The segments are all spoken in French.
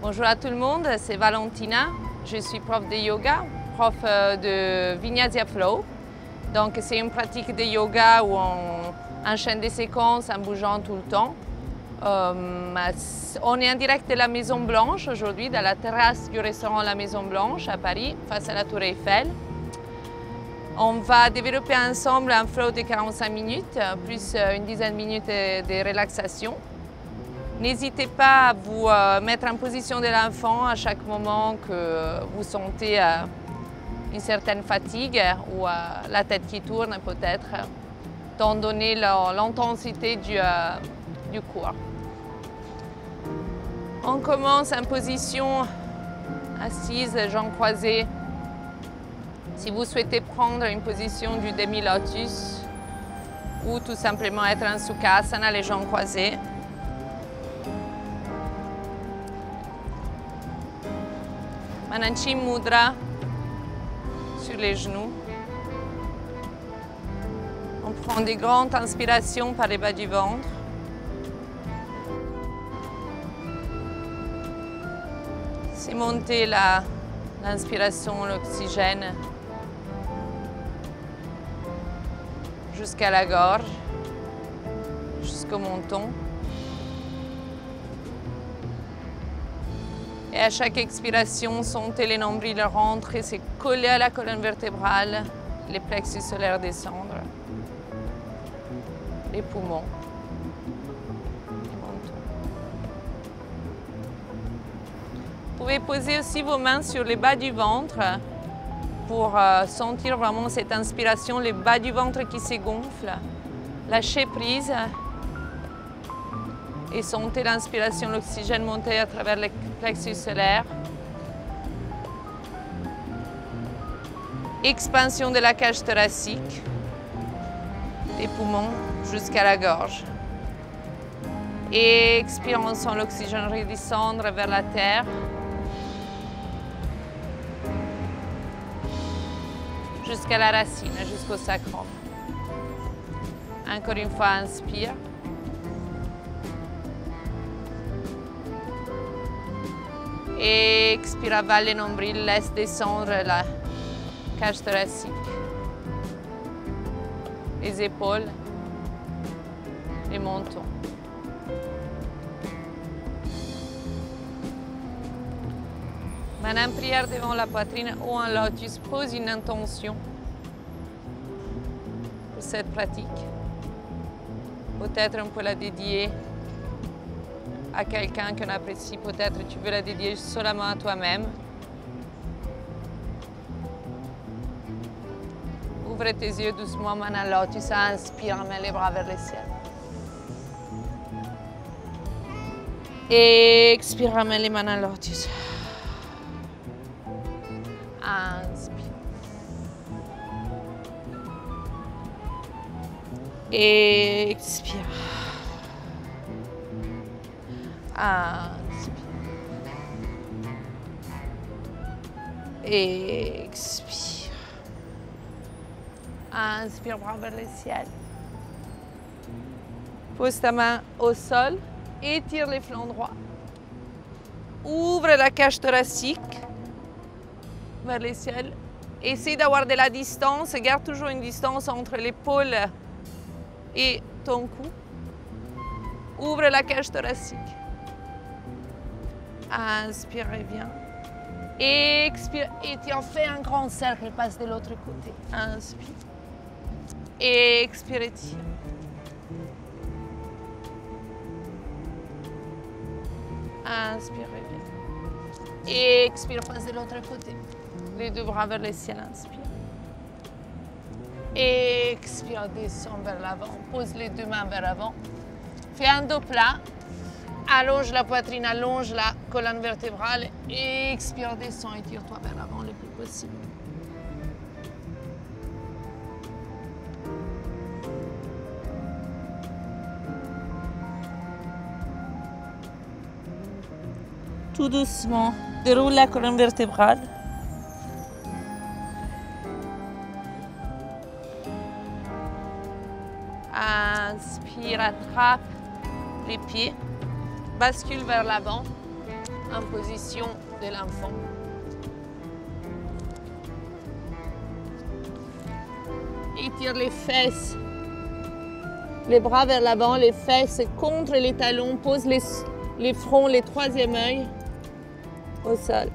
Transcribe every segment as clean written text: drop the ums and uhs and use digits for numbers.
Bonjour à tout le monde, c'est Valentina. Je suis prof de yoga, prof de Vinyasa Flow. Donc c'est une pratique de yoga où on enchaîne des séquences en bougeant tout le temps. On est en direct de la Maison Blanche aujourd'hui, dans la terrasse du restaurant La Maison Blanche à Paris, face à la Tour Eiffel. On va développer ensemble un flow de 45 minutes, plus une dizaine de minutes de relaxation. N'hésitez pas à vous mettre en position de l'enfant à chaque moment que vous sentez une certaine fatigue ou la tête qui tourne peut-être, étant donné l'intensité du cours. On commence en position assise, jambes croisées. Si vous souhaitez prendre une position du demi-lotus ou tout simplement être en Sukhasana, les jambes croisées. Mananchi Mudra sur les genoux. On prend des grandes inspirations par les bas du ventre. C'est monter l'inspiration, l'oxygène jusqu'à la gorge, jusqu'au menton. Et à chaque expiration, sentez les nombrils rentrer, c'est coller à la colonne vertébrale, les plexus solaires descendre, les poumons, le menton. Vous pouvez poser aussi vos mains sur les bas du ventre pour sentir vraiment cette inspiration, les bas du ventre qui se gonflent. Lâchez prise. Et sentez l'inspiration, l'oxygène monter à travers les plexus solaires. Expansion de la cage thoracique, des poumons jusqu'à la gorge. Et expire, on sent l'oxygène redescendre vers la terre. Jusqu'à la racine, jusqu'au sacrum. Encore une fois, inspire. Et expire, avale les nombrils, laisse descendre la cage thoracique, les épaules, les mentons. Maintenant, prière devant la poitrine ou en lotus, pose une intention pour cette pratique. Peut-être on peut la dédier à quelqu'un qu'on apprécie, peut-être tu veux la dédier seulement à toi-même. Ouvre tes yeux doucement, main en lotus, inspire, mets les bras vers le ciel. Et expire, ramène les mains en lotus. Inspire. Et expire. Inspire. Et expire. Inspire, bras vers le ciel. Pose ta main au sol, étire les flancs droits. Ouvre la cage thoracique vers le ciel. Essaye d'avoir de la distance, garde toujours une distance entre l'épaule et ton cou. Ouvre la cage thoracique. Inspire, reviens. Expire, étire, fais un grand cercle, passe de l'autre côté. Inspire. Expire, étire. Inspire, reviens. Expire, passe de l'autre côté. Les deux bras vers le ciel, inspire. Expire, descends vers l'avant. Pose les deux mains vers l'avant. Fais un dos plat. Allonge la poitrine, allonge la colonne vertébrale. Expire, descends, étire-toi vers l'avant le plus possible. Tout doucement, déroule la colonne vertébrale. Inspire, attrape les pieds. Bascule vers l'avant. en position de l'enfant. Étire les fesses, les bras vers l'avant, les fesses contre les talons, pose les fronts, les troisième œil au sol.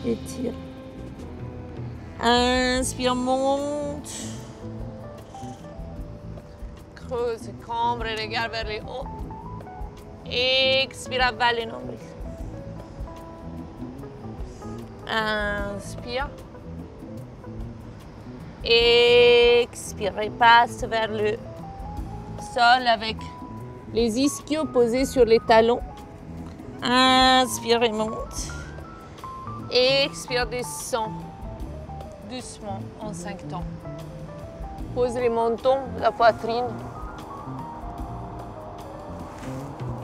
Étire. Inspire, monte. Creuse, cambre, regarde vers le haut. Expire, avale le nombril. Inspire. Expire, repasse vers le sol avec les ischios posés sur les talons. Inspire et monte. Expire, descend doucement en 5 temps. Pose les mentons, la poitrine.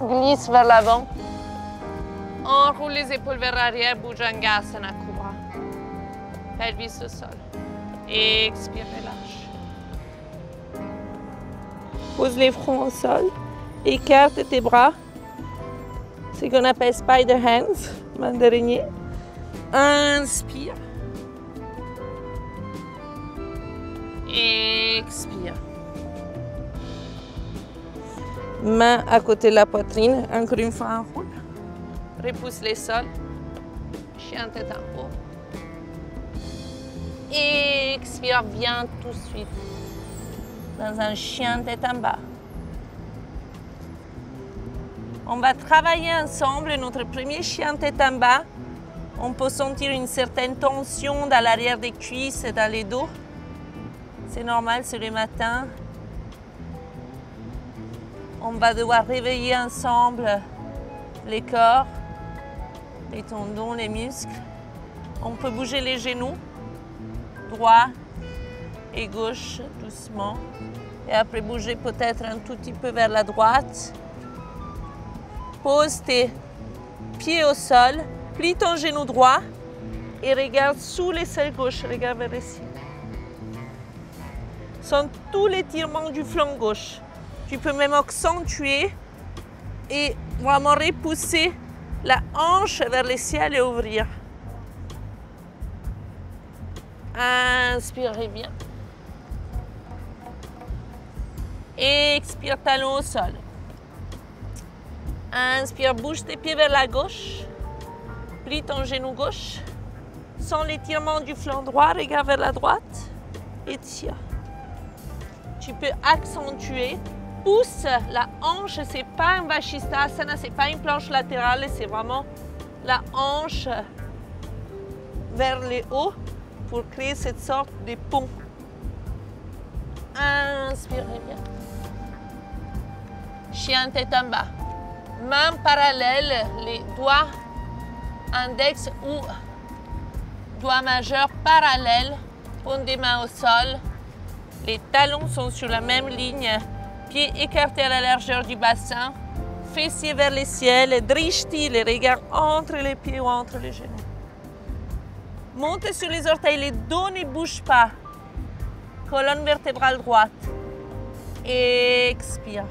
Glisse vers l'avant. Enroule les épaules vers l'arrière, Bhujangasana Cobra. Pelvis au sol. Expire, relâche. Pose les fronts au sol. Écarte tes bras. C'est ce qu'on appelle spider hands, main d'araignée. Inspire. Expire. Main à côté de la poitrine. Encore une fois, enroule. Repousse les sols. Chien tête en haut. Expire, viens tout de suite dans un chien tête en bas. On va travailler ensemble notre premier chien tête en bas. On peut sentir une certaine tension dans l'arrière des cuisses et dans les dos. C'est normal, c'est le matin. On va devoir réveiller ensemble les corps, les tendons, les muscles. On peut bouger les genoux, droit et gauche, doucement. Et après, bouger peut-être un tout petit peu vers la droite. Pose tes pieds au sol, plie ton genou droit et regarde sous l'aisselle gauche, regarde vers le ciel. Sens tout l'étirement du flanc gauche. Tu peux même accentuer et vraiment repousser la hanche vers le ciel et ouvrir. Inspire, reviens. Expire, talon au sol. Inspire, bouge tes pieds vers la gauche. Plie ton genou gauche. Sens l'étirement du flanc droit, regarde vers la droite. Et tire. Tu peux accentuer. Pousse la hanche, ce n'est pas un Vashisthasana, ce n'est pas une planche latérale, c'est vraiment la hanche vers le haut pour créer cette sorte de pont. Inspire, bien. Chien tête en bas. Mains parallèles, les doigts index ou doigts majeurs parallèles. Pose des mains au sol. Les talons sont sur la même ligne. Pieds écartés à la largeur du bassin. Fessiers vers le ciel. Drishti, les regards entre les pieds ou entre les genoux. Montez sur les orteils. Les dos ne bougent pas. Colonne vertébrale droite. Expire.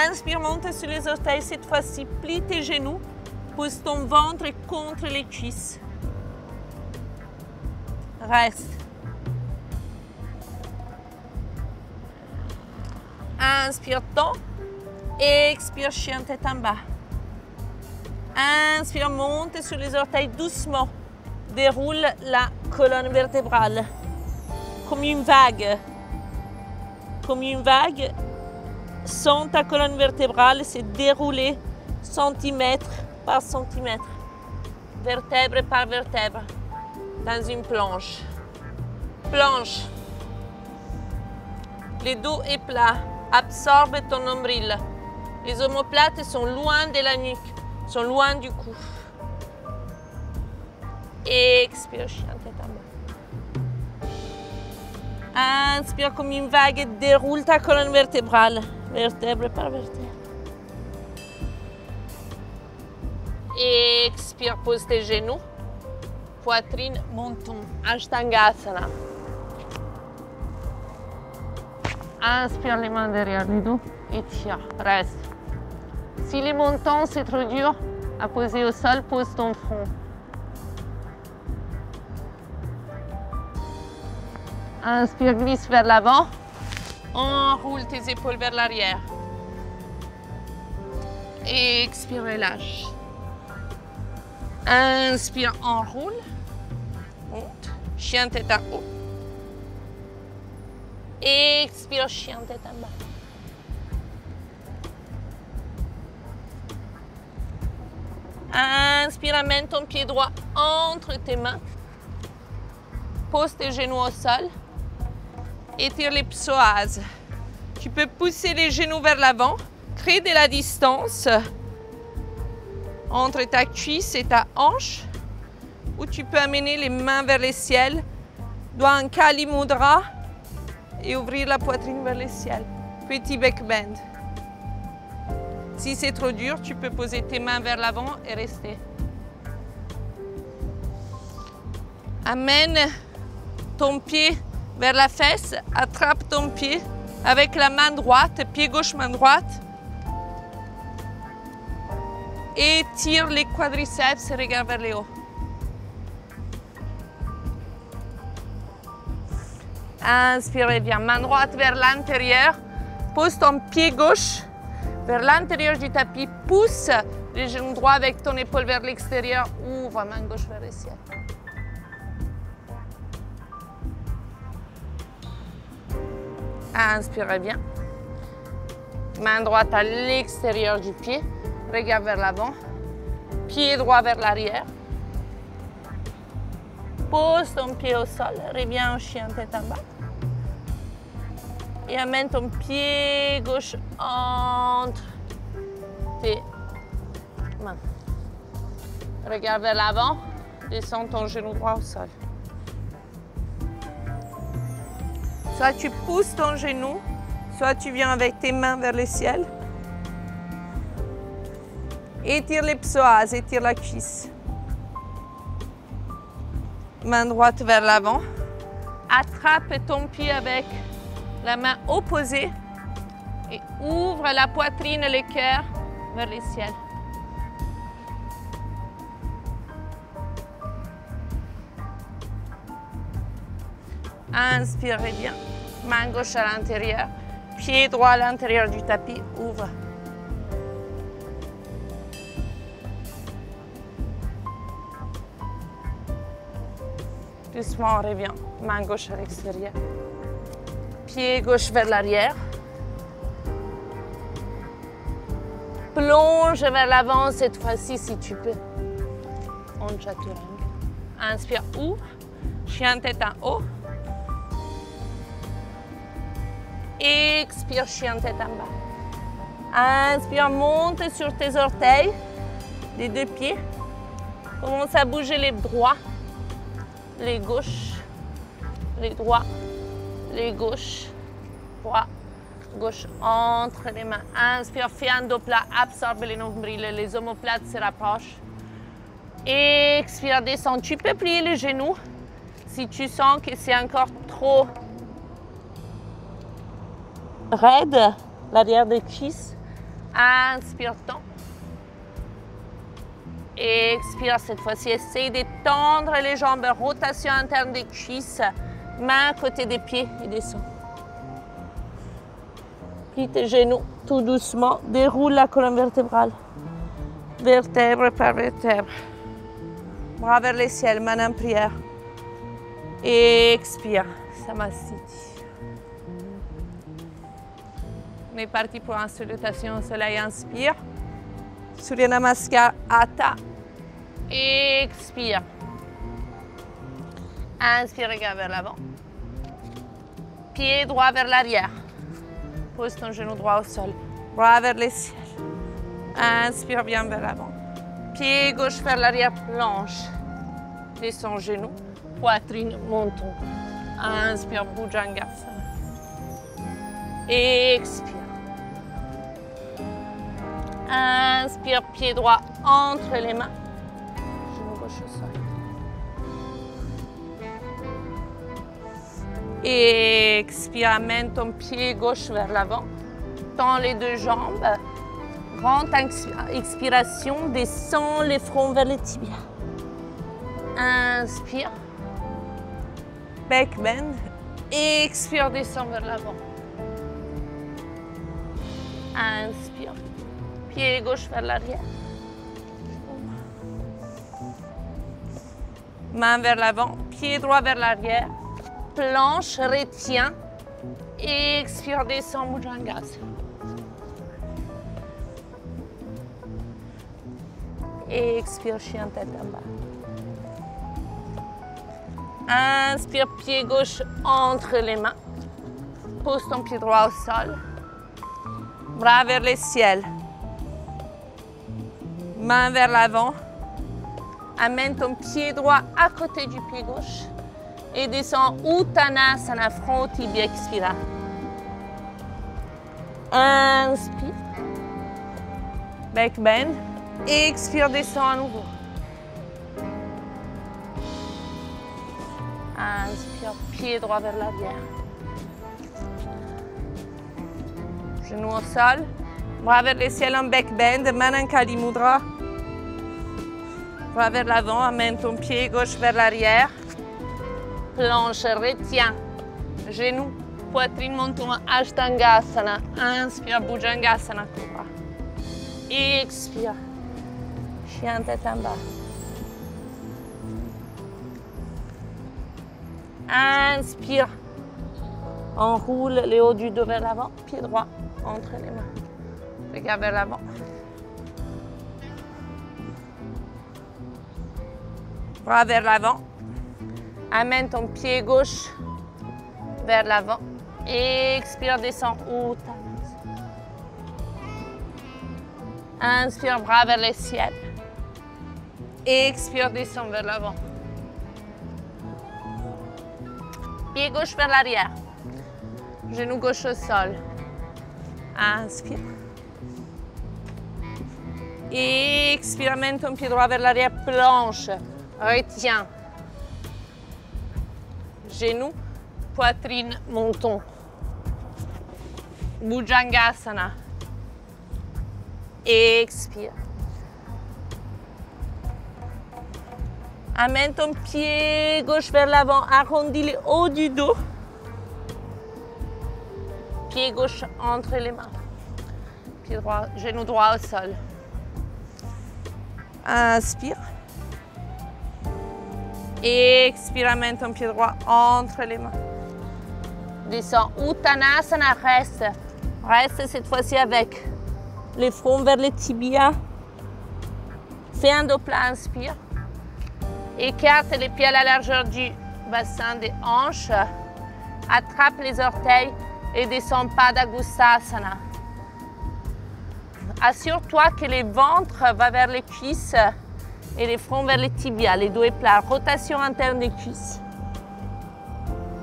Inspire, monte sur les orteils. Cette fois-ci, plie tes genoux. Pose ton ventre contre les cuisses. Reste. Inspire, tend. Expire, chien tête en bas. Inspire, monte sur les orteils doucement. Déroule la colonne vertébrale. Comme une vague. Comme une vague. Sens ta colonne vertébrale se dérouler centimètre par centimètre. Vertèbre par vertèbre. Dans une planche. Planche. Le dos est plat. Absorbe ton nombril. Les omoplates sont loin de la nuque, sont loin du cou. Expire, chien tête en bas. Inspire comme une vague et déroule ta colonne vertébrale, vertèbre par vertèbre. Expire, pose tes genoux, poitrine, menton, Ashtangasana. Inspire les mains derrière le dos et tire, reste. Si les montants c'est trop dur à poser au sol, pose ton front. Inspire, glisse vers l'avant. Enroule tes épaules vers l'arrière. Expire, relâche. Inspire, enroule. Monte. Chien tête en haut. Expire, chien tête en bas. Inspire, amène ton pied droit entre tes mains. Pose tes genoux au sol. Étire les psoas. Tu peux pousser les genoux vers l'avant. Crée de la distance entre ta cuisse et ta hanche. Ou tu peux amener les mains vers le ciel. Doigt en Kali Mudra. Et ouvrir la poitrine vers le ciel. Petit bec bend. Si c'est trop dur, tu peux poser tes mains vers l'avant et rester. Amène ton pied vers la fesse, attrape ton pied avec la main droite, pied gauche, main droite. Et tire les quadriceps et regarde vers le haut. Inspire, reviens. Main droite vers l'intérieur. Pose ton pied gauche vers l'intérieur du tapis. Pousse les genoux droits avec ton épaule vers l'extérieur. Ouvre main gauche vers le ciel. Inspire, reviens. Main droite à l'extérieur du pied. Regarde vers l'avant. Pied droit vers l'arrière. Pose ton pied au sol. Reviens en chien tête en bas. Et amène ton pied gauche entre tes mains. Regarde vers l'avant. Descends ton genou droit au sol. Soit tu pousses ton genou, soit tu viens avec tes mains vers le ciel. Étire les psoas, étire la cuisse. Main droite vers l'avant. Attrape ton pied avec la main opposée et ouvre la poitrine et le cœur vers le ciel. Inspire, reviens. Main gauche à l'intérieur. Pied droit à l'intérieur du tapis. Ouvre. Doucement, reviens. Main gauche à l'extérieur. Pied gauche vers l'arrière. Plonge vers l'avant cette fois-ci si tu peux. En chaturanga. Inspire, ouvre. Chien tête en haut. Expire, chien tête en bas. Inspire, monte sur tes orteils des deux pieds. Commence à bouger les droits, les gauches, les droits, les gauches, droits, gauche entre les mains. Inspire, fais un dos plat, absorbe les nombrils, les omoplates se rapprochent. Expire, descends. Tu peux plier les genoux si tu sens que c'est encore trop raide, l'arrière des cuisses. Inspire, tends. Expire cette fois-ci. Essaye de tendre les jambes. Rotation interne des cuisses. Main à côté des pieds et descends. Plie tes genoux tout doucement. Déroule la colonne vertébrale. Vertèbre par vertèbre. Bras vers le ciel, main en prière. Expire. Samasthiti. On est parti pour une salutation au soleil. Inspire. Surya Namaskar, Hatha. Expire. Inspire, regarde vers l'avant. Pied droit vers l'arrière. Pose ton genou droit au sol. Bras vers le ciel. Inspire bien vers l'avant. Pied gauche vers l'arrière, planche. Descends genou. Poitrine, menton. Inspire, Bhujangasana. Expire. Inspire, pied droit entre les mains. Genou gauche au sol. Expire, amène ton pied gauche vers l'avant. Tends les deux jambes. Grande expiration, descends les fronts vers les tibias. Inspire. Bec bend. Expire, descends vers l'avant. Inspire. Pied gauche vers l'arrière. Main vers l'avant, pied droit vers l'arrière. Planche, retiens. Expire, descends, Bhujangasana. Expire, chien tête en bas. Inspire, pied gauche entre les mains. Pose ton pied droit au sol. Bras vers le ciel. Main vers l'avant. Amène ton pied droit à côté du pied gauche. Et descends Uttanasana, front, tibia, expira. Inspire. Bec bend. Expire, descends à nouveau. Inspire, pied droit vers l'arrière. Genou au sol. Bras vers le ciel en bec bend. Main en Kali Mudra. Bras vers l'avant. Amène ton pied gauche vers l'arrière. Planche, retiens. Genou, poitrine, menton, Ashtangasana. Inspire, Bhujangasana, Cobra. Expire. Chien tête en bas. Inspire. Enroule le haut du dos vers l'avant. Pied droit entre les mains. Regarde vers l'avant. Bras vers l'avant. Amène ton pied gauche vers l'avant. Expire, descends. Uttanasana. Inspire, bras vers le ciel. Expire, descends vers l'avant. Pied gauche vers l'arrière. Genou gauche au sol. Inspire. Expire, amène ton pied droit vers l'arrière. Planche. Retiens. Genou, poitrine, menton. Bhujangasana. Expire. Amène ton pied gauche vers l'avant, arrondis le haut du dos. Pied gauche entre les mains. Pied droit, genou droit au sol. Inspire. Expire, amène ton pied droit entre les mains. Descends, Uttanasana, reste. Reste cette fois-ci avec les fronts vers les tibias. Fais un dos plat, inspire. Écarte les pieds à la largeur du bassin des hanches. Attrape les orteils et descends Padangusthasana. Assure-toi que le ventre va vers les cuisses et les fronts vers les tibias. Les dos est plat. Rotation interne des cuisses.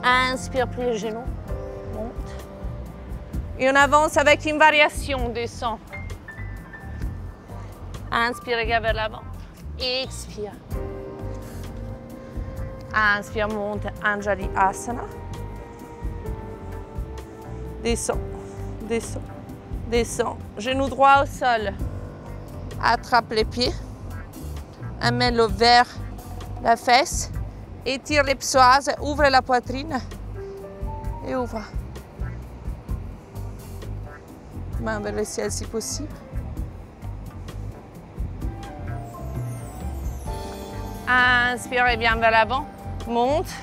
Inspire, plie les genoux. Monte. Et on avance avec une variation. Descends. Inspire, regarde vers l'avant. Expire. Inspire, monte, Anjali Asana. Descends, descends, descends. Genou droit au sol. Attrape les pieds. Amène-le vers la fesse. Étire les psoas. Ouvre la poitrine. Et ouvre. Main vers le ciel si possible. Inspire et bien vers l'avant. Monte.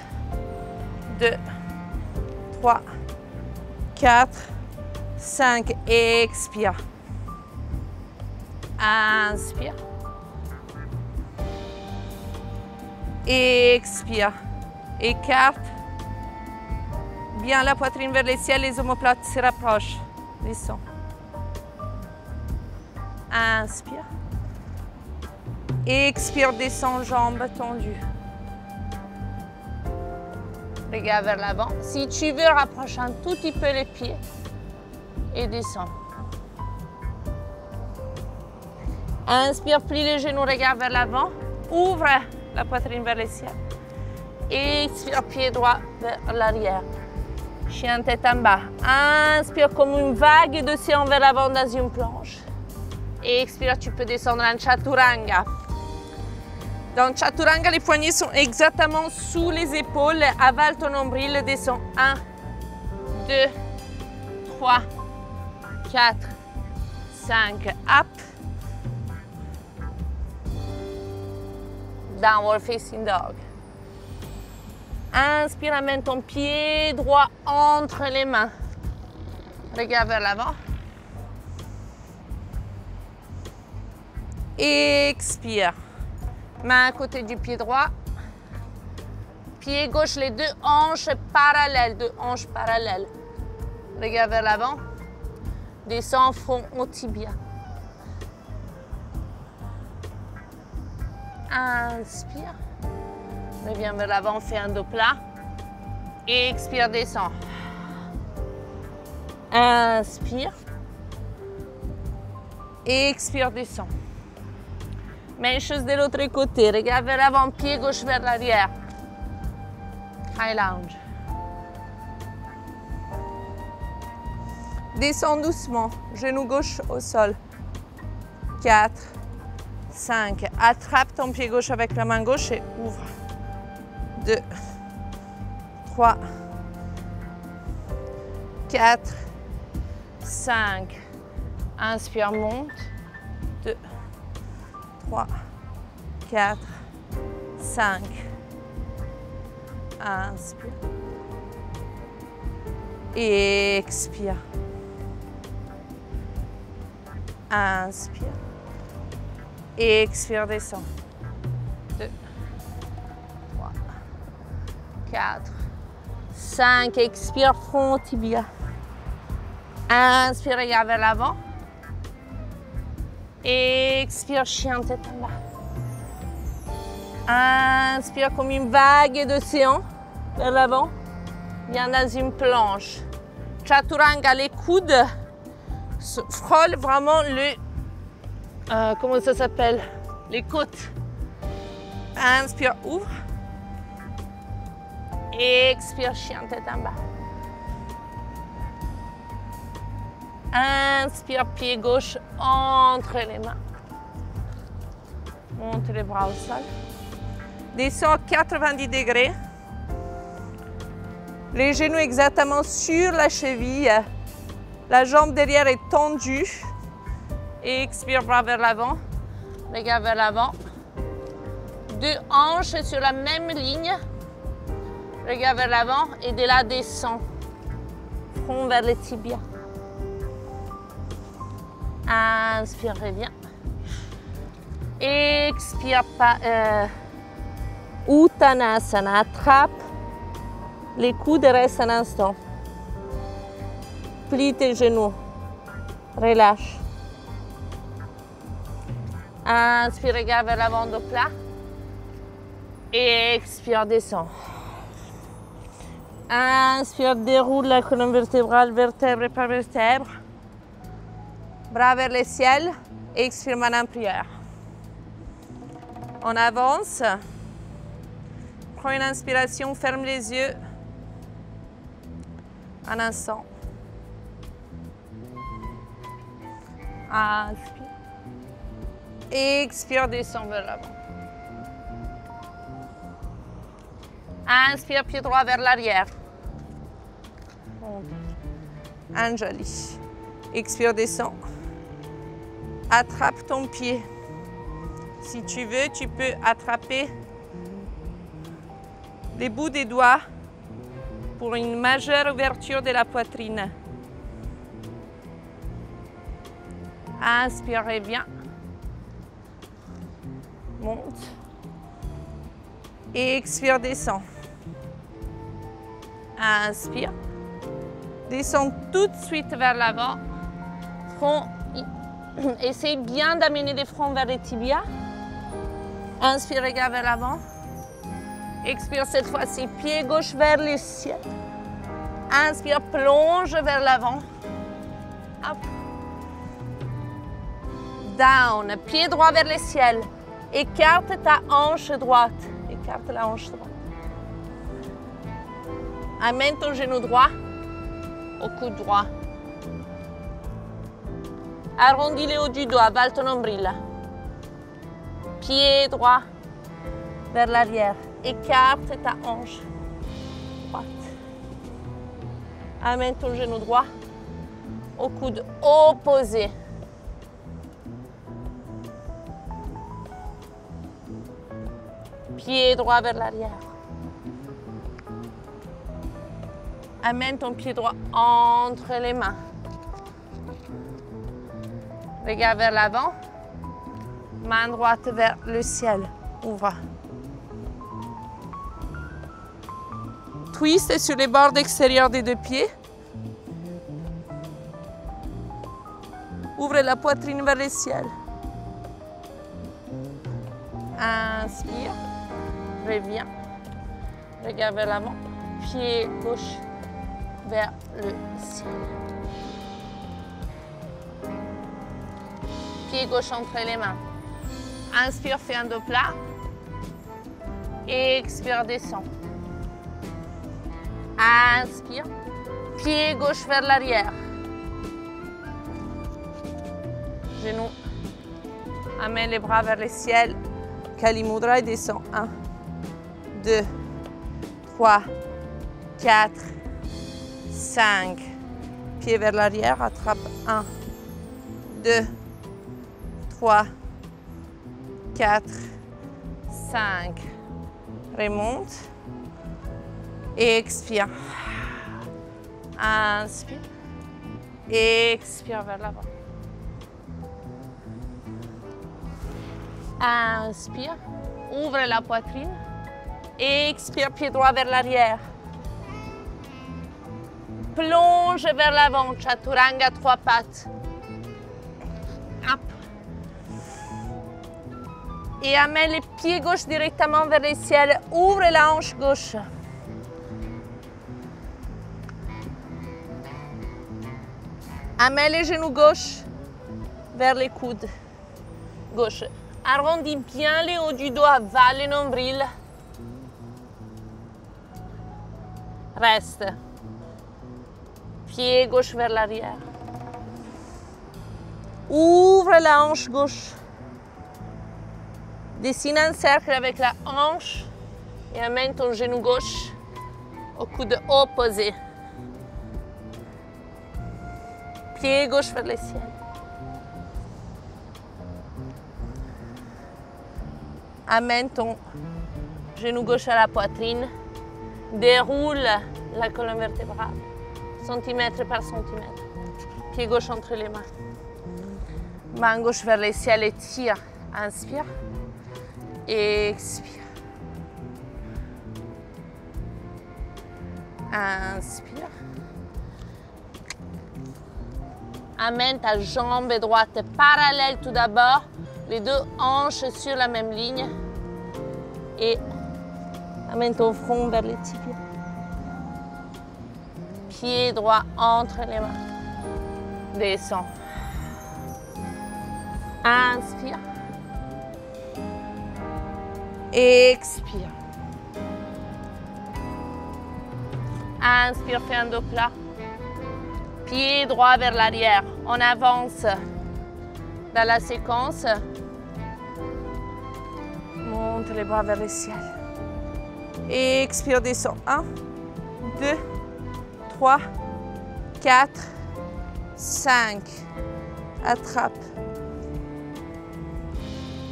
2, 3, 4, 5. Expire. Inspire. Expire. Écarte. Bien la poitrine vers le ciel. Les omoplates se rapprochent. Descends. Inspire. Expire, descends, jambes tendues. Regarde vers l'avant. Si tu veux, rapproche un tout petit peu les pieds et descends. Inspire, plie les genoux, regarde vers l'avant. Ouvre la poitrine vers le ciel. Expire, pied droit vers l'arrière. Chien tête en bas. Inspire comme une vague d'océan vers l'avant dans une planche. Et expire, tu peux descendre en chaturanga. Dans chaturanga, les poignets sont exactement sous les épaules. Avale ton nombril, descends. 1, 2, 3, 4, 5. Up. Downward facing dog. Inspire, amène ton pied droit entre les mains. Regarde vers l'avant. Expire. Main à côté du pied droit. Pied gauche, les deux hanches parallèles. Deux hanches parallèles. Regarde vers l'avant. Descends, front au tibia. Inspire. Reviens vers l'avant, fais un dos plat. Expire, descends. Inspire. Expire, descends. Même chose de l'autre côté. Regarde vers l'avant, pied gauche vers l'arrière. High lounge. Descends doucement. Genou gauche au sol. 4, 5. Attrape ton pied gauche avec la main gauche et ouvre. 2, 3, 4, 5. Inspire, monte. 2, 3, 4, 5. Inspire. Expire. Inspire. Expire, descends. 2, 3, 4, 5. Expire, front, tibia. Inspire, regarde vers l'avant. Expire, chien tête en bas. Inspire comme une vague d'océan vers l'avant. Viens dans une planche. Chaturanga, les coudes frôlent vraiment le... comment ça s'appelle? Les côtes. Inspire, ouvre. Expire, chien tête en bas. Inspire, pied gauche entre les mains. Monte les bras au sol. Descends 90 degrés. Les genoux exactement sur la cheville. La jambe derrière est tendue. Expire, bras vers l'avant. Regarde vers l'avant. Deux hanches sur la même ligne. Regarde vers l'avant et de là descend. Front vers les tibias. Inspire, reviens. Expire, Uttanasana. Attrape les coudes et reste un instant. Plie tes genoux. Relâche. Inspire, regarde vers l'avant, dos plat. Expire, descends. Inspire, déroule la colonne vertébrale, vertèbre par vertèbre. Bras vers le ciel. Expire, main en prière. On avance. Prends une inspiration, ferme les yeux. Un instant. Inspire. Expire, descends vers l'avant. Inspire, pied droit vers l'arrière. Anjali. Expire, descends. Attrape ton pied. Si tu veux, tu peux attraper les bouts des doigts pour une majeure ouverture de la poitrine. Inspire, reviens. Monte. Expire, descends. Inspire. Descends tout de suite vers l'avant. Front. Essaye bien d'amener les fronts vers les tibias. Inspire, regarde vers l'avant. Expire cette fois-ci, pied gauche vers le ciel. Inspire, plonge vers l'avant. Up. Down, pied droit vers le ciel. Écarte ta hanche droite. Écarte la hanche droite. Amène ton genou droit. au coude droit. Arrondis le haut du doigt, avale ton nombril. Pied droit vers l'arrière. Écarte ta hanche droite. Amène ton genou droit au coude opposé. Pied droit vers l'arrière. Amène ton pied droit entre les mains. Regarde vers l'avant. Main droite vers le ciel. Ouvre. Twist sur les bords extérieurs des deux pieds. Ouvre la poitrine vers le ciel. Inspire. Reviens. Regarde vers l'avant. Pied gauche vers le ciel. Pied gauche entre les mains. Inspire, fais un dos plat. Expire, descend. Inspire. Pied gauche vers l'arrière. Genou. Amène les bras vers le ciel. Kali Mudra et descend. 1, 2, 3, 4, 5. Pied vers l'arrière. Attrape. 1, 2, 3, 4, 5. Remonte. Expire. Inspire. Expire vers l'avant. Inspire. Ouvre la poitrine. Expire, pied droit vers l'arrière. Plonge vers l'avant. Chaturanga, 3 pattes. Hop. Et amène les pieds gauche directement vers le ciel. Ouvre la hanche gauche. Amène les genoux gauche vers les coudes gauche. Arrondis bien le haut du dos, avale le nombril. Reste. Pied gauche vers l'arrière. Ouvre la hanche gauche. Dessine un cercle avec la hanche et amène ton genou gauche au coude opposé. Pied gauche vers le ciel. Amène ton genou gauche à la poitrine. Déroule la colonne vertébrale, centimètre par centimètre. Pied gauche entre les mains. Main gauche vers le ciel et tire. Inspire. Expire. Inspire. Amène ta jambe droite parallèle tout d'abord. Les deux hanches sur la même ligne. Et amène ton front vers les tibias. Pied droit entre les mains. Descends. Inspire. Expire. Inspire, fais un dos plat. Pied droit vers l'arrière. On avance dans la séquence. Monte les bras vers le ciel. Expire, descend. 1, 2, 3, 4, 5. Attrape.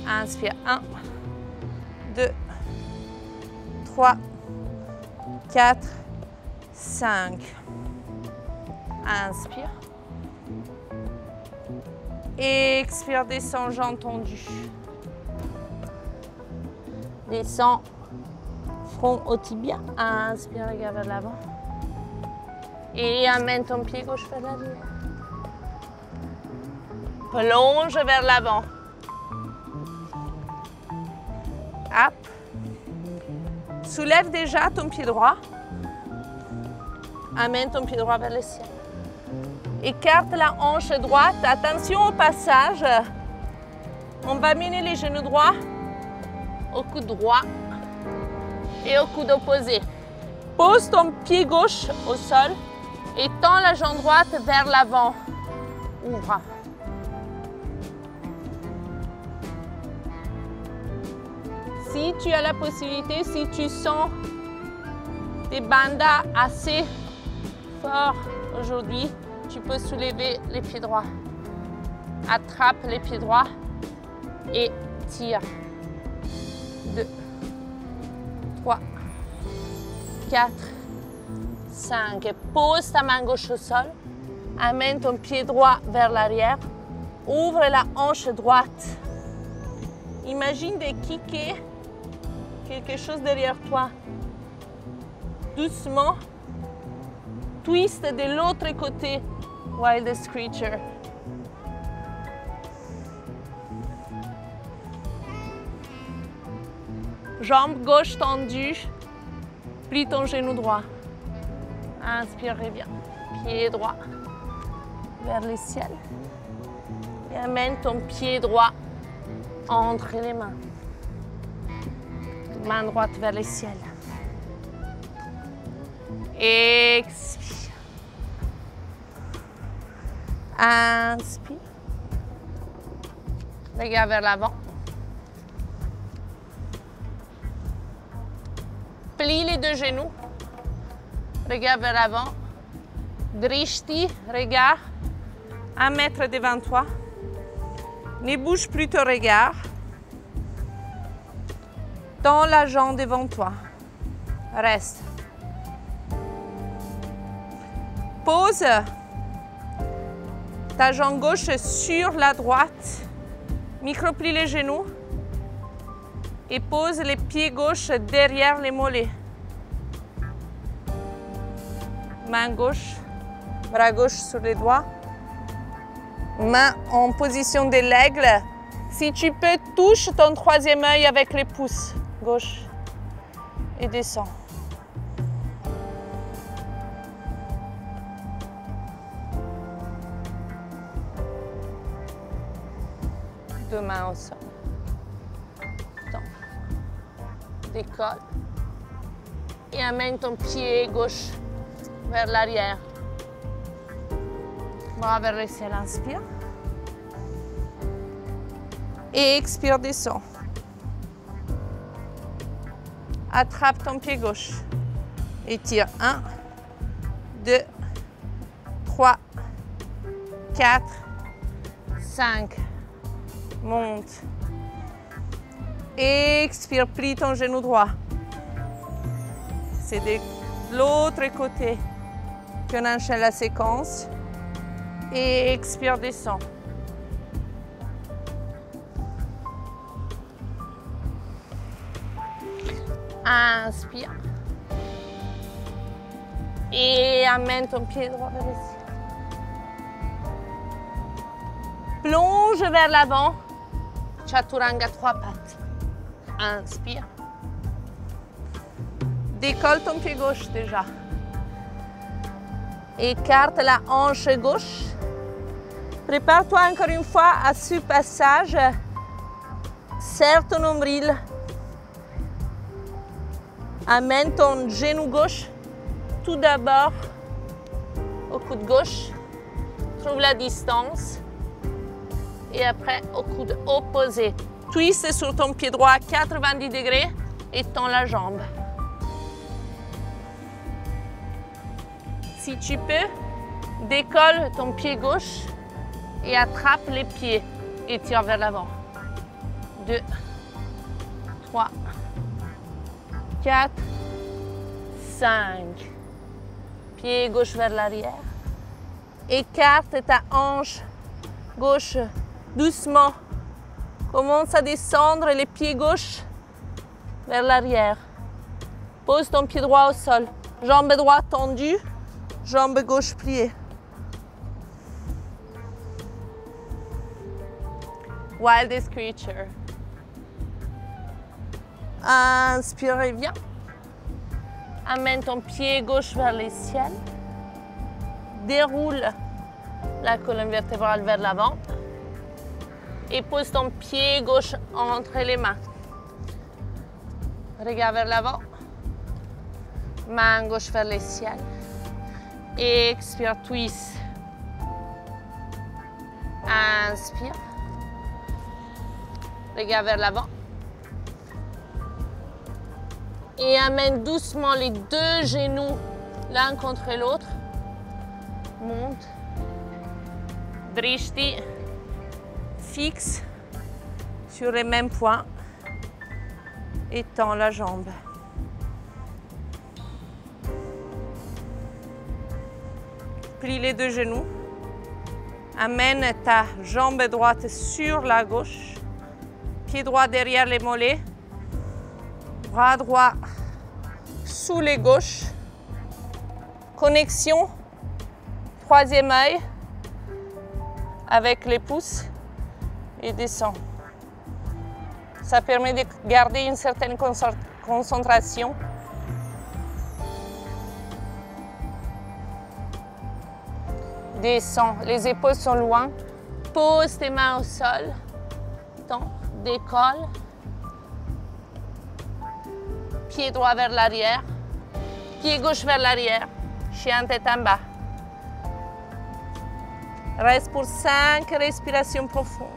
Inspire. 1, 2, 3, 4, 5. Inspire. Expire, descend, jambes tendues. Descends, front au tibia. Inspire, regarde vers l'avant. Et amène ton pied gauche vers l'arrière. Plonge vers l'avant. Hop. Soulève déjà ton pied droit. Amène ton pied droit vers le ciel. Écarte la hanche droite. Attention au passage. On va mener les genoux droits au coude droit et au coude opposé. Pose ton pied gauche au sol Et tends la jambe droite vers l'avant. Ouvre. Si tu as la possibilité, si tu sens des bandas assez forts aujourd'hui, tu peux soulever les pieds droits. Attrape les pieds droits et tire. 2, 3, 4, 5. Pose ta main gauche au sol. Amène ton pied droit vers l'arrière. Ouvre la hanche droite. Imagine de kicker quelque chose derrière toi. Doucement. Twist de l'autre côté. Wildest Creature. Jambe gauche tendue. Plie ton genou droit. Inspire, reviens. Pied droit vers le ciel. Et amène ton pied droit entre les mains. Main droite vers le ciel. Expire. Inspire. Regarde vers l'avant. Plie les deux genoux. Regarde vers l'avant. Drishti, regarde. 1 mètre devant toi. Ne bouge plus ton regard. Tends la jambe devant toi. Reste. Pose ta jambe gauche sur la droite. Microplie les genoux. Et pose les pieds gauche derrière les mollets. Main gauche, bras gauche sur les doigts. Main en position de l'aigle. Si tu peux, touche ton troisième œil avec les pouces. Gauche. Et descends. Deux mains au sol. Décolle. Et amène ton pied gauche vers l'arrière. Bras vers le ciel, inspire. Et expire, descends. Attrape ton pied gauche. Et tire. 1, 2, 3, 4, 5. Monte. Expire, plie ton genou droit. C'est de l'autre côté qu'on enchaîne la séquence. Et expire, descend. Inspire. Et amène ton pied droit vers le ciel. Plonge vers l'avant. Chaturanga, 3 pattes. Inspire. Décolle ton pied gauche déjà. Écarte la hanche gauche. Prépare-toi encore une fois à ce passage. Serre ton nombril. Amène ton genou gauche tout d'abord au coude gauche. Trouve la distance. Et après au coude opposé. Twist sur ton pied droit à 90 degrés et tends la jambe. Si tu peux, décolle ton pied gauche et attrape les pieds et tire vers l'avant. 2, 3, 4, 5. Pied gauche vers l'arrière. Écarte ta hanche gauche doucement. Commence à descendre les pieds gauche vers l'arrière. Pose ton pied droit au sol. Jambe droite tendue, jambe gauche pliée. Wildest Creature. Inspire, reviens. Amène ton pied gauche vers le ciel. Déroule la colonne vertébrale vers l'avant. Et pose ton pied gauche entre les mains. Regarde vers l'avant. Main gauche vers le ciel. Expire, twist. Inspire. Regarde vers l'avant. Et amène doucement les deux genoux l'un contre l'autre. Monte. Drishti. Fixe sur les mêmes points. Étends la jambe. Plie les deux genoux. Amène ta jambe droite sur la gauche. Pied droit derrière les mollets. Bras droit sous les gauches. Connexion. Troisième œil avec les pouces et descend. Ça permet de garder une certaine concentration. Descends, les épaules sont loin. Pose tes mains au sol. Tends, décolle. Pied droit vers l'arrière. Pied gauche vers l'arrière. Chien tête en bas. Reste pour 5 respirations profondes.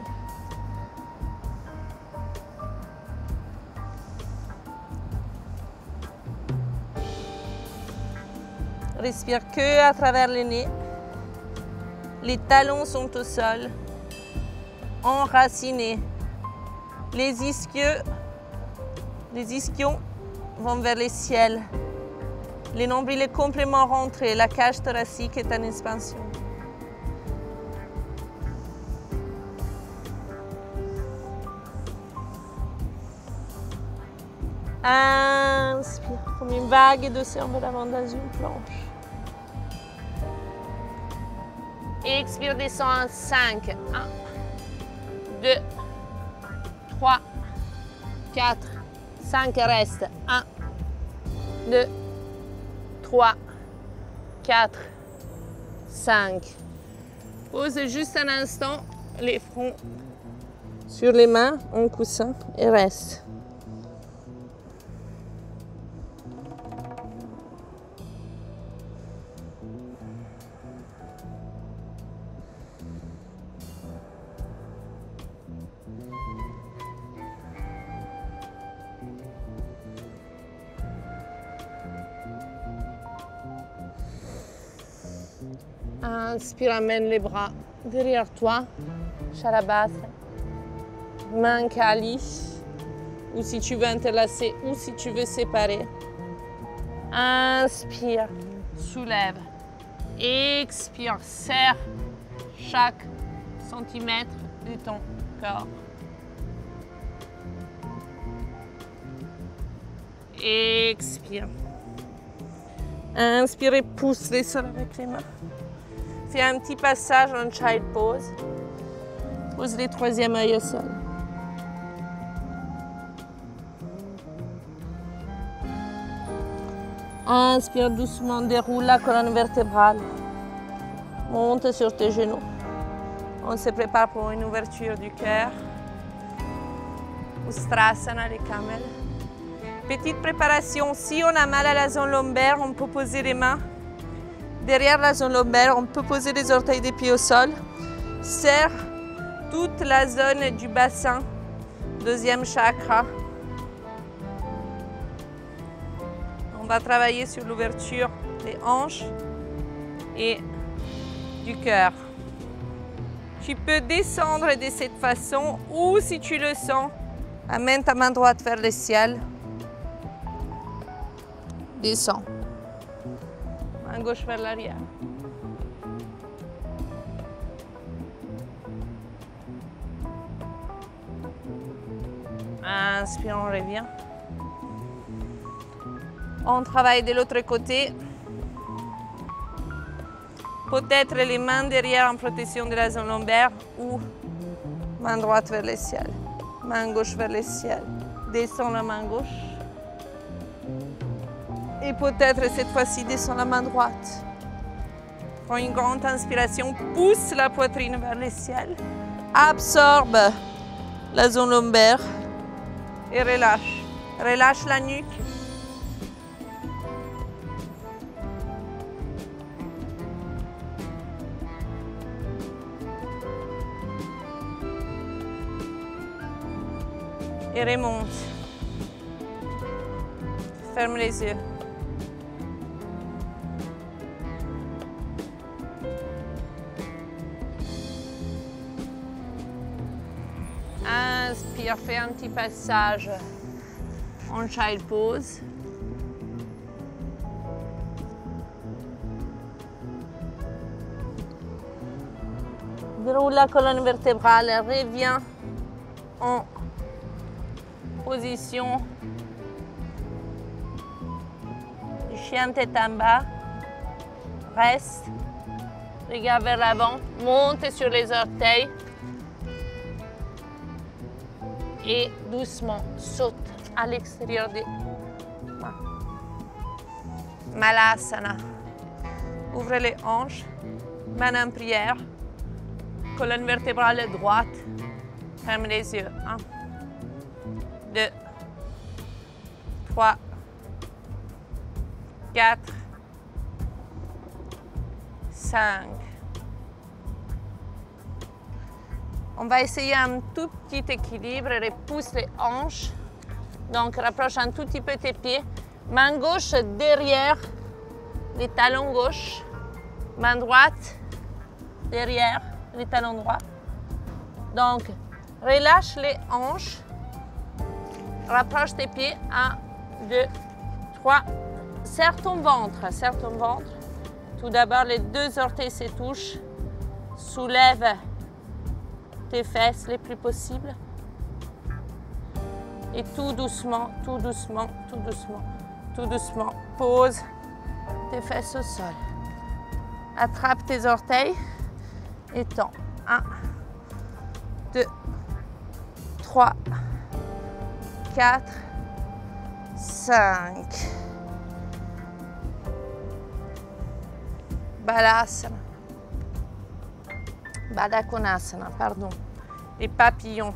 Respire que à travers le nez. Les talons sont au sol, enracinés. Les ischions vont vers le ciel. Les nombrils complètement rentrés. La cage thoracique est en expansion. Inspire comme une vague de cerveau d'avant dans une planche. Expire, descend en 5. 1, 2, 3, 4, 5. Reste. 1, 2, 3, 4, 5. Pose juste un instant les fronts sur les mains en coussin et reste. Inspire, amène les bras derrière toi, Shalabhasana, main Kali, ou si tu veux interlacer, ou si tu veux séparer. Inspire, soulève, expire, serre chaque centimètre de ton corps. Expire. Inspire et pousse les sols avec les mains. Fais un petit passage en child pose. Pose les troisième œil au sol. Inspire doucement, déroule la colonne vertébrale. Monte sur tes genoux. On se prépare pour une ouverture du cœur. Ustrasana, les camels. Petite préparation, si on a mal à la zone lombaire, on peut poser les mains derrière la zone lombaire, on peut poser les orteils des pieds au sol. Serre toute la zone du bassin, deuxième chakra. On va travailler sur l'ouverture des hanches et du cœur. Tu peux descendre de cette façon ou si tu le sens, amène ta main droite vers le ciel. Descends. Main gauche vers l'arrière. Inspire, on revient. On travaille de l'autre côté. Peut-être les mains derrière en protection de la zone lombaire ou main droite vers le ciel. Main gauche vers le ciel. Descends la main gauche. Et peut-être cette fois-ci, descends la main droite. Prends une grande inspiration, pousse la poitrine vers le ciel. Absorbe la zone lombaire et relâche. Relâche la nuque. Et remonte. Ferme les yeux. Inspire, fais un petit passage en child pose. Déroule la colonne vertébrale, reviens en position du chien tête en bas. Reste, regarde vers l'avant, monte sur les orteils et doucement saute à l'extérieur des mains. Malasana. Ouvre les hanches, main en prière. Colonne vertébrale droite, ferme les yeux. 1, 2, 3, 4, 5. On va essayer un tout petit équilibre, repousse les hanches. Donc rapproche un tout petit peu tes pieds. Main gauche derrière les talons gauche. Main droite derrière les talons droits. Donc, relâche les hanches. Rapproche tes pieds. 1, 2, 3. Serre ton ventre. Serre ton ventre. Tout d'abord, les deux orteils se touchent. Soulève tes fesses le plus possible. Et tout doucement, tout doucement, tout doucement, tout doucement, pose tes fesses au sol. Attrape tes orteils. Étends. 1, 2, 3, 4, 5. Balasana. Baddha Konasana, pardon. Les papillons.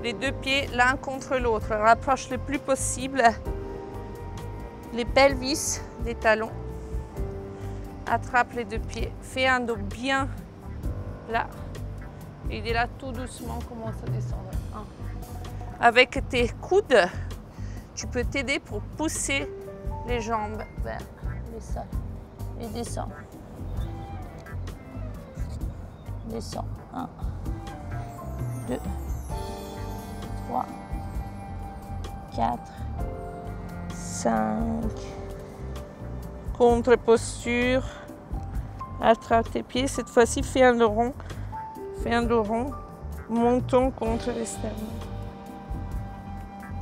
Les deux pieds l'un contre l'autre. Rapproche le plus possible les pelvis des talons. Attrape les deux pieds. Fais un dos bien là. Et de là, tout doucement, commence à descendre. 1. Avec tes coudes, tu peux t'aider pour pousser les jambes vers le sol. Et descends. Descends. 1, 2, 3, 4, 5. Contre-posture. Attrape tes pieds. Cette fois-ci, fais un dos rond. Fais un dos rond. Montons contre les sternums.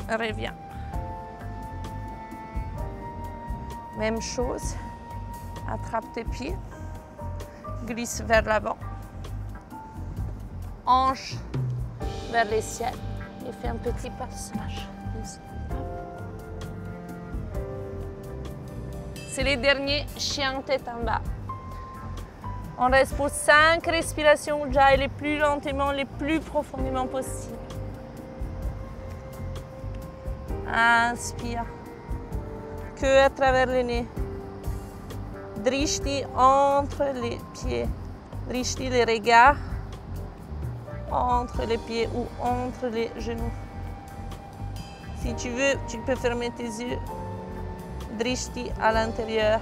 Reviens. Même chose. Attrape tes pieds. Glisse vers l'avant. Hanche vers les ciels. Et fais un petit passage. C'est les derniers chiens tête en bas. On reste pour 5 respirations ujjayi, les plus lentement, les plus profondément possible. Inspire. Queue à travers le nez. Drishti entre les pieds. Drishti, les regards entre les pieds ou entre les genoux. Si tu veux, tu peux fermer tes yeux. Drishti à l'intérieur.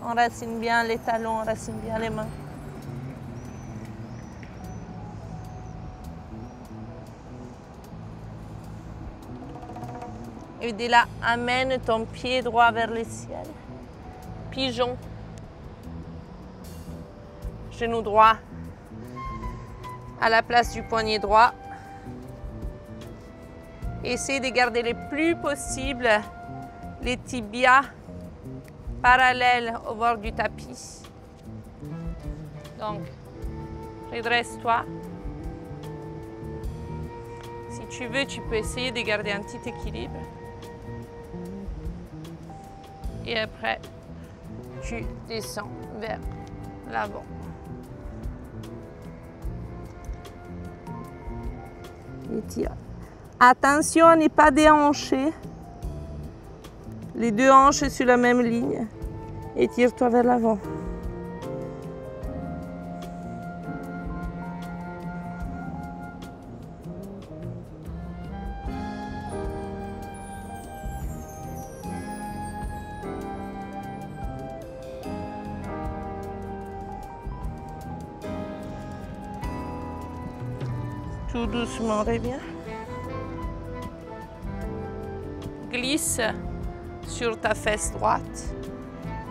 On racine bien les talons, on racine bien les mains. Et de là, amène ton pied droit vers le ciel. Pigeon. Genou droit à la place du poignet droit. Essaye de garder le plus possible les tibias parallèles au bord du tapis. Donc, redresse-toi. Si tu veux, tu peux essayer de garder un petit équilibre. Et après, tu descends vers l'avant. Étire. Attention à ne pas déhancher. Les deux hanches sur la même ligne. Étire-toi vers l'avant. Tout doucement, reviens. Glisse sur ta fesse droite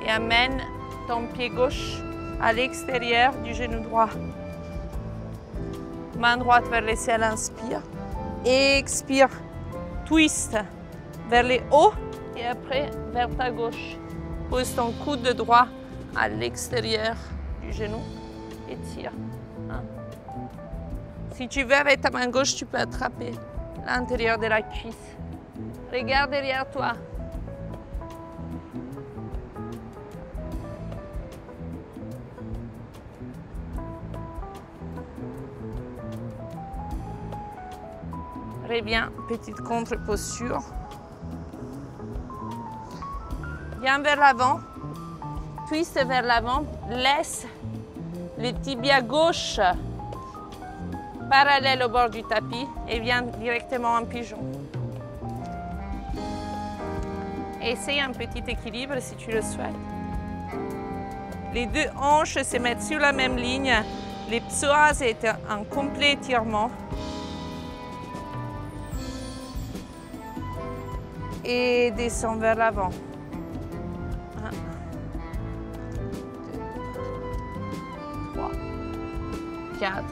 et amène ton pied gauche à l'extérieur du genou droit. Main droite vers le ciel, inspire. Expire, twist vers le haut et après vers ta gauche. Pose ton coude droit à l'extérieur du genou et tire. Si tu veux, avec ta main gauche, tu peux attraper l'intérieur de la cuisse. Regarde derrière toi. Reviens, petite contre-posture. Viens vers l'avant. Twist vers l'avant. Laisse le tibia gauche parallèle au bord du tapis et viens directement en pigeon. Essaye un petit équilibre si tu le souhaites. Les deux hanches se mettent sur la même ligne. Les psoas est un complet étirement. Et descends vers l'avant. 1, 2, 3, 4,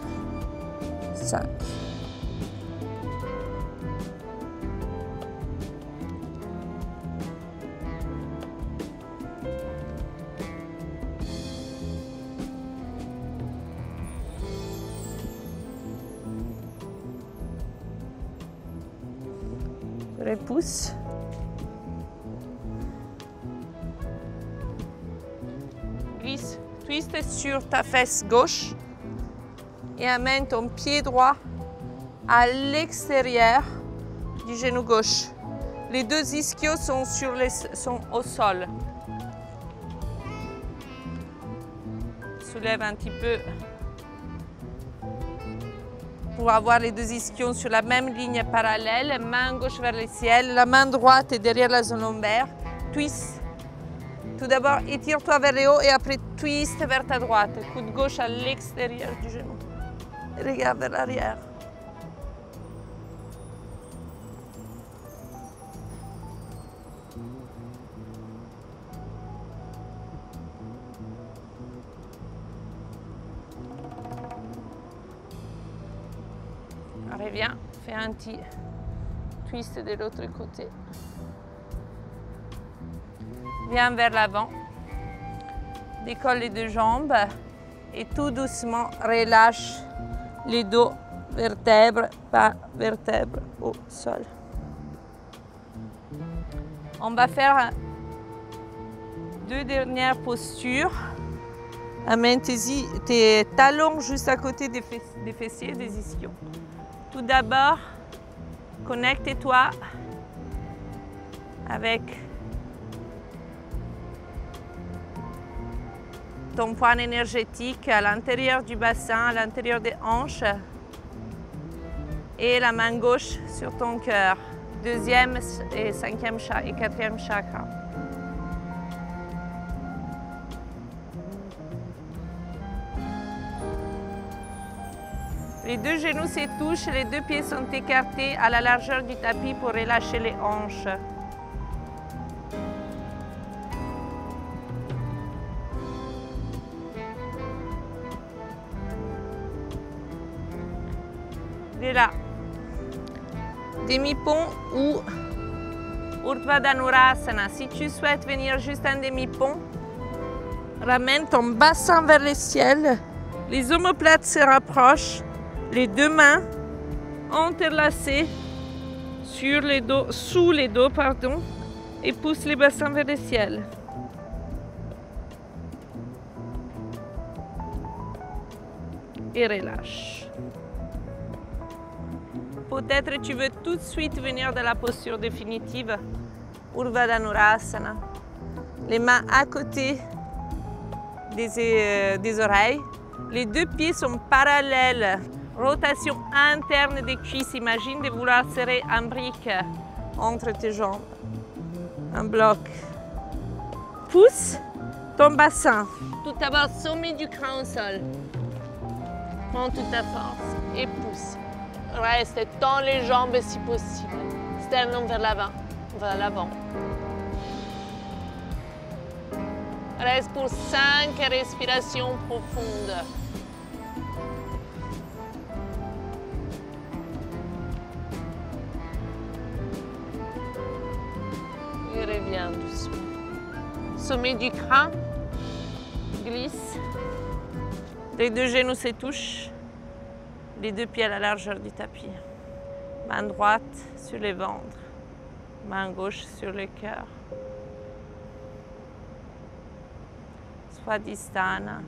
5. Repousse. Glisse, twiste sur ta fesse gauche et amène ton pied droit à l'extérieur du genou gauche. Les deux ischios sont au sol. Soulève un petit peu pour avoir les deux ischions sur la même ligne parallèle. Main gauche vers le ciel, la main droite est derrière la zone lombaire. Twist. Tout d'abord, étire-toi vers le haut et après twist vers ta droite. Coude gauche à l'extérieur du genou. Regarde vers l'arrière. Reviens, fais un petit twist de l'autre côté. Viens vers l'avant. Décolle les deux jambes et tout doucement relâche les dos, vertèbre par vertèbre au sol. On va faire deux dernières postures. Amène tes talons juste à côté des fessiers, des ischions. Tout d'abord, connecte-toi avec ton point énergétique à l'intérieur du bassin, à l'intérieur des hanches. Et la main gauche sur ton cœur. Deuxième et quatrième chakra. Les deux genoux se touchent, les deux pieds sont écartés à la largeur du tapis pour relâcher les hanches. Et là, demi-pont ou Urdhva Dhanurasana. Si tu souhaites venir juste un demi-pont, ramène ton bassin vers le ciel, les omoplates se rapprochent. Les deux mains entrelacées sur les dos, sous les dos, et pousse les bassins vers le ciel. Et relâche. Peut-être tu veux tout de suite venir dans la posture définitive. Urdhva Dhanurasana. Les mains à côté des oreilles. Les deux pieds sont parallèles. Rotation interne des cuisses. Imagine de vouloir serrer un brique entre tes jambes. Un bloc. Pousse ton bassin. Tout d'abord, sommet du crâne au sol. Prends toute ta force et pousse. Reste, tends les jambes si possible. Sternum vers l'avant. Vers l'avant. Reste pour 5 respirations profondes. Et reviens doucement. Sommet du crâne. Glisse. Les deux genoux se touchent. Les deux pieds à la largeur du tapis. Main droite sur le ventre. Main gauche sur le cœur. Swadhisthana.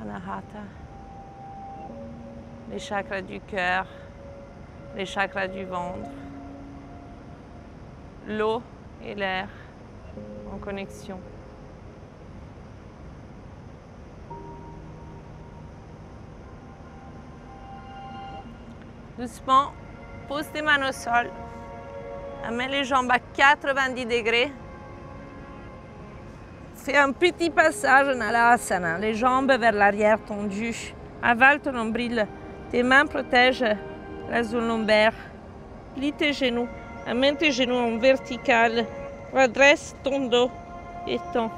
Anahata. Les chakras du cœur. Les chakras du ventre. L'eau et l'air en connexion. Doucement, pose tes mains au sol. Amène les jambes à 90 degrés. Fais un petit passage en Alasana, les jambes vers l'arrière tendues. Avale ton nombril. Tes mains protègent la zone lombaire. Plie tes genoux. Amène tes genoux en vertical. Redresse ton dos et tends.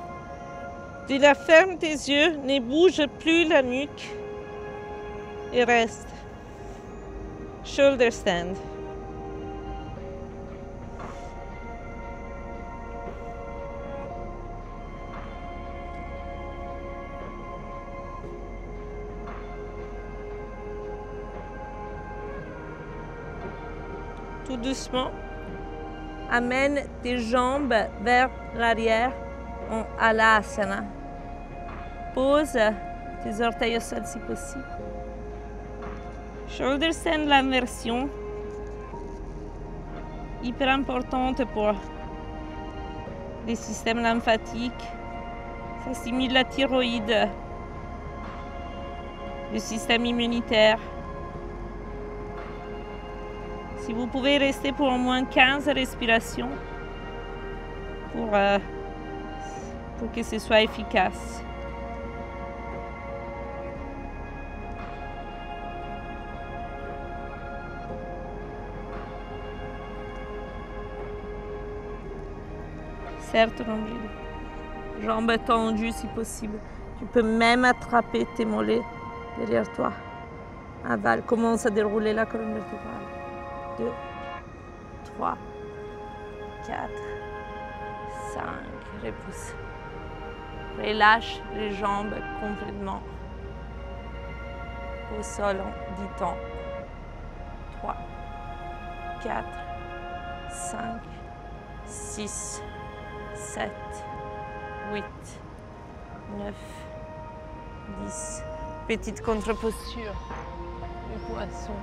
Tu la fermes tes yeux, ne bouge plus la nuque. Et reste. Shoulder stand. Tout doucement, amène tes jambes vers l'arrière en Alasana. Pose tes orteils au sol si possible. Shoulder stand, l'inversion, hyper importante pour les systèmes lymphatiques. Ça stimule la thyroïde, le système immunitaire. Si vous pouvez rester pour au moins 15 respirations pour que ce soit efficace. Serre ton nombril. Jambes tendues si possible. Tu peux même attraper tes mollets derrière toi. Avale, commence à dérouler la colonne vertébrale. 2, 3, 4, 5. Repousse. Relâche les jambes complètement au sol en 10 temps. 3, 4, 5, 6, 7, 8, 9, 10. Petite contre-posture du poisson.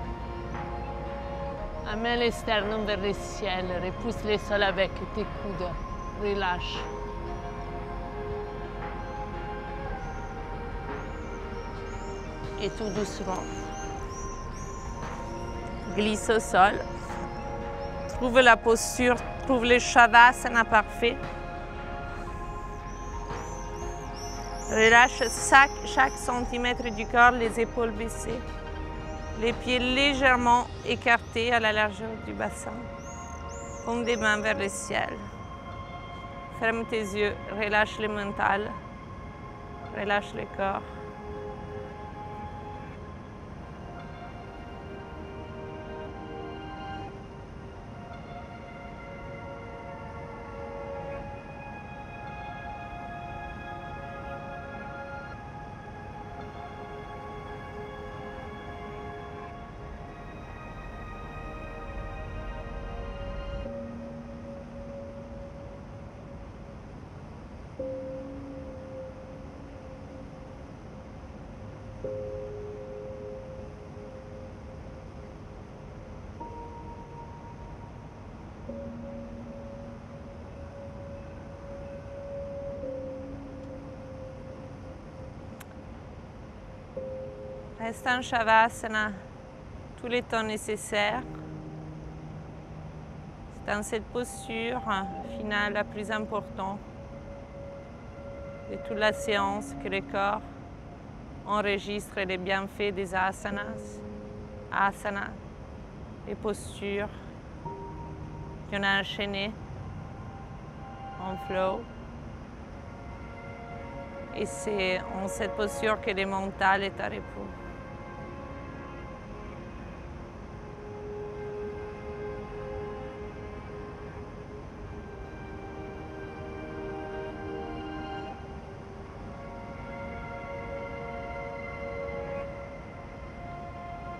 Amène les sternums vers le ciel, repousse les sols avec tes coudes, relâche. Et tout doucement, glisse au sol, trouve la posture, trouve le Shavasana parfait. Relâche chaque centimètre du corps, les épaules baissées. Les pieds légèrement écartés à la largeur du bassin, comme des mains vers le ciel. Ferme tes yeux, relâche le mental, relâche le corps. Reste en Shavasana tout le temps nécessaire. C'est dans cette posture finale la plus importante de toute la séance que le corps enregistre les bienfaits des asanas, les postures qu'on a enchaînées en flow. Et c'est en cette posture que le mental est à repos.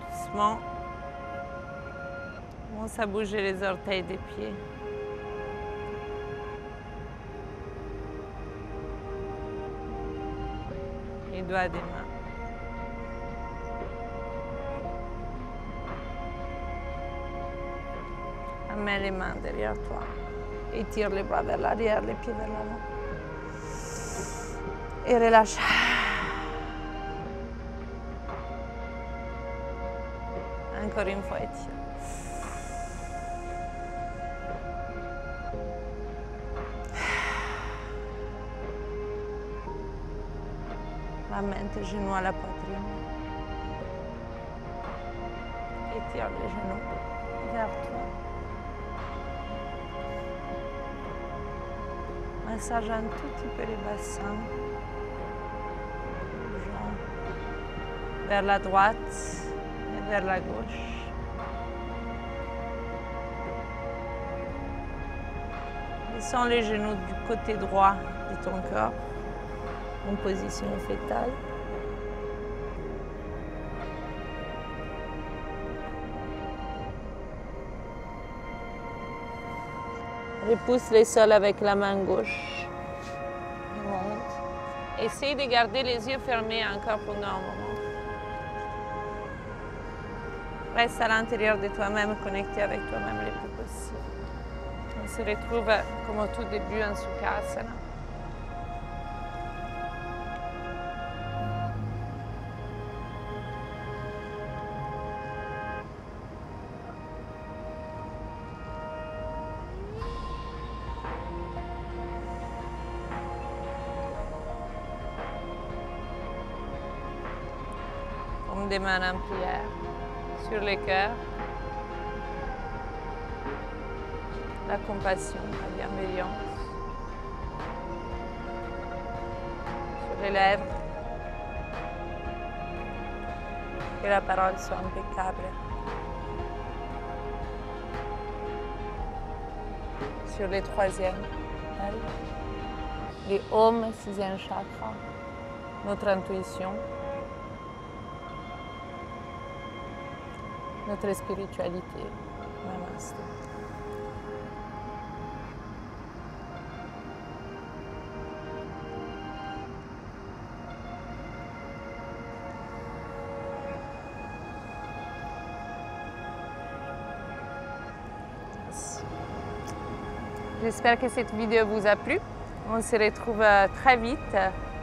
Doucement, on commence à bouger les orteils des pieds. Les doigts des mains. Amène les mains derrière toi. Étire les bras vers l'arrière, les pieds vers l'avant. Et relâche. Encore une fois, étire. Ramène tes genoux à la poitrine. Étire les genoux vers toi. Massage un tout petit peu les bassins. Bougeons vers la droite et vers la gauche. Descends les genoux du côté droit de ton corps. En position fétale. Repousse les sols avec la main gauche. Monte. Essaye de garder les yeux fermés encore pendant un moment. Reste à l'intérieur de toi-même, connecté avec toi-même le plus possible. On se retrouve comme au tout début en Sukhasana. Des mains en prière sur le cœur, la compassion, la bienveillance, sur les lèvres, que la parole soit impeccable, sur les troisièmes, les Om, sixième chakra, notre intuition, notre spiritualité. Namaste. J'espère que cette vidéo vous a plu. On se retrouve très vite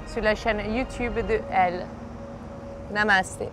sur la chaîne YouTube de Elle. Namaste.